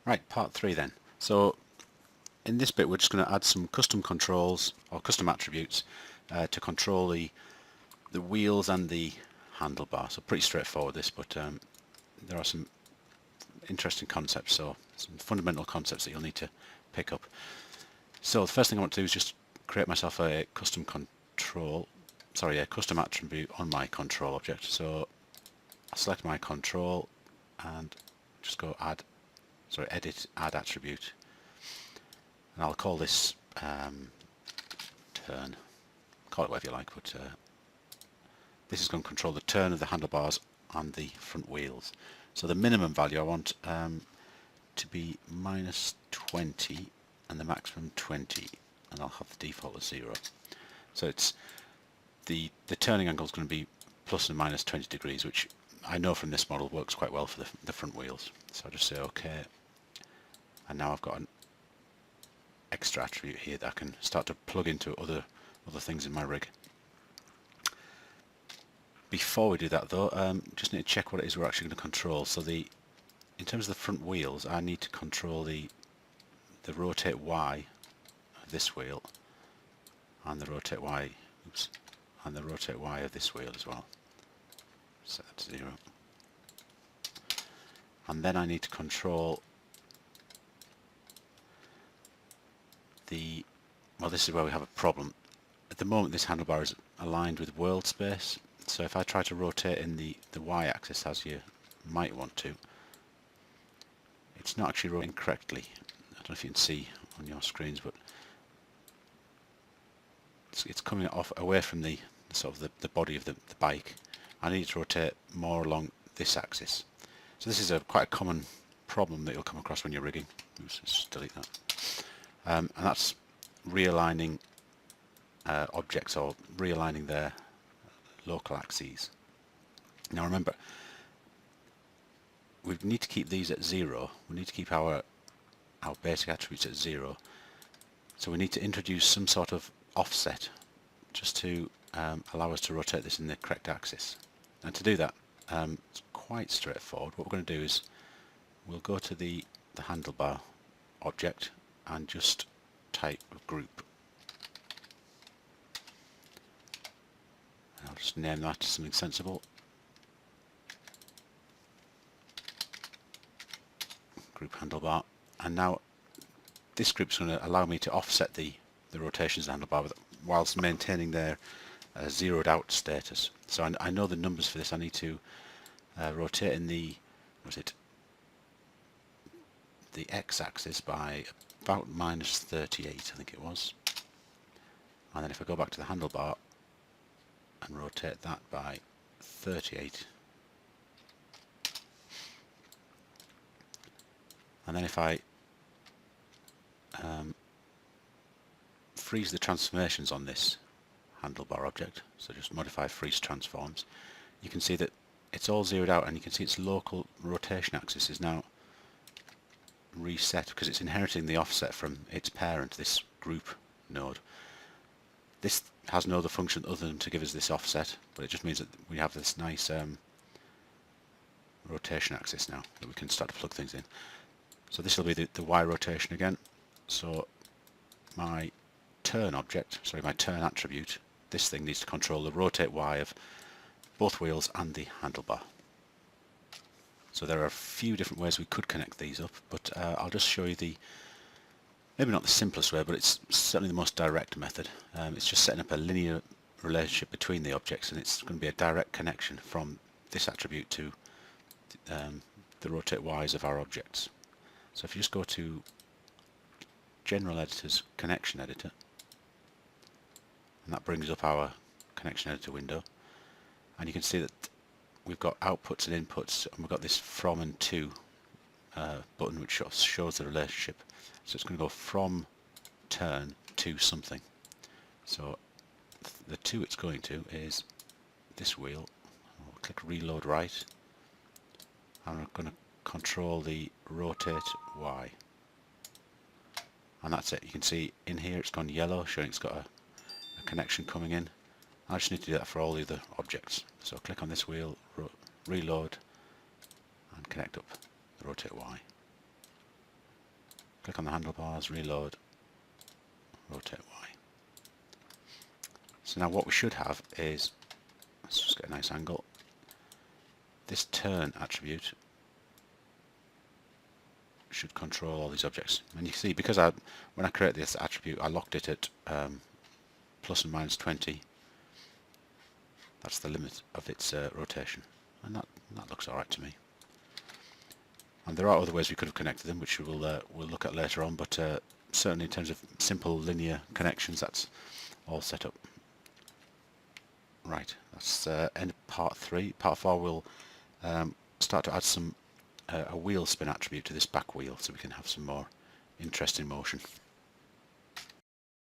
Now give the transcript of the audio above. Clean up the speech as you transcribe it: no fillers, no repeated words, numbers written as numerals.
Right, part 3 then. So in this bit we're just going to add some custom controls or custom attributes to control the wheels and the handlebar. So pretty straightforward this, but there are some interesting concepts, so some fundamental concepts that you'll need to pick up. So the first thing I want to do is just create myself a custom attribute on my control object. So I'll select my control and just go edit, add attribute, and I'll call this turn. Call it whatever you like, but this is going to control the turn of the handlebars and the front wheels. So the minimum value I want to be -20 and the maximum 20, and I'll have the default as 0. So it's the turning angle is going to be plus and minus 20 degrees, which I know from this model works quite well for the front wheels. So I'll just say OK, and now I've got an extra attribute here that I can start to plug into other things in my rig. Before we do that though, just need to check what it is we're actually going to control. So in terms of the front wheels, I need to control the rotate Y of this wheel and the rotate Y, and the rotate Y of this wheel as well. Set that to 0. And then I need to control well, this is where we have a problem. At the moment this handlebar is aligned with world space, so if I try to rotate in the Y-axis as you might want to, it's not actually rotating correctly. I don't know if you can see on your screens, but it's coming off away from the sort of the body of the bike. I need to rotate more along this axis. So this is quite a common problem that you'll come across when you're rigging. Oops, let's delete that. And that's realigning objects, or realigning their local axes. Now remember, we need to keep these at 0. We need to keep our basic attributes at 0. So we need to introduce some sort of offset just to allow us to rotate this in the correct axis. And to do that, it's quite straightforward. What we're going to do is we'll go to the handlebar object and just type group. I'll just name that something sensible. Group handlebar. And now this group is going to allow me to offset the rotations of the handlebar whilst maintaining their zeroed out status. So I know the numbers for this. I need to rotate in the x-axis by about -38, I think it was. And then if I go back to the handlebar and rotate that by 38, and then if I freeze the transformations on this handlebar object, so just modify freeze transforms, you can see that it's all zeroed out, and you can see its local rotation axis is now reset because it's inheriting the offset from its parent, this group node. This has no other function other than to give us this offset, but it just means that we have this nice rotation axis now that we can start to plug things in. So this will be the Y rotation again. So my turn attribute, this thing needs to control the rotate Y of both wheels and the handlebar. So there are a few different ways we could connect these up, but I'll just show you maybe not the simplest way, but it's certainly the most direct method. It's just setting up a linear relationship between the objects, and it's going to be a direct connection from this attribute to the rotate Y's of our objects. So if you just go to General Editor's Connection Editor, and that brings up our Connection Editor window, and you can see that we've got outputs and inputs, and we've got this from and to button which shows the relationship. So it's going to go from turn to something. So the to it's going to is this wheel. I'll click reload right, and I'm going to control the rotate Y, and that's it. You can see in here it's gone yellow, showing it's got a connection coming in. I just need to do that for all the other objects. So click on this wheel, reload, and connect up the rotate Y. click on the handlebars, reload, rotate Y. So now what we should have is, let's just get a nice angle, this turn attribute should control all these objects. And you see, because when I create this attribute, I locked it at plus and minus 20. That's the limit of its rotation, and that looks alright to me. And there are other ways we could have connected them, which we'll look at later on, but certainly in terms of simple linear connections, that's all set up. Right, that's end of part 3. Part 4 we'll start to add some a wheel spin attribute to this back wheel, so we can have some more interesting motion.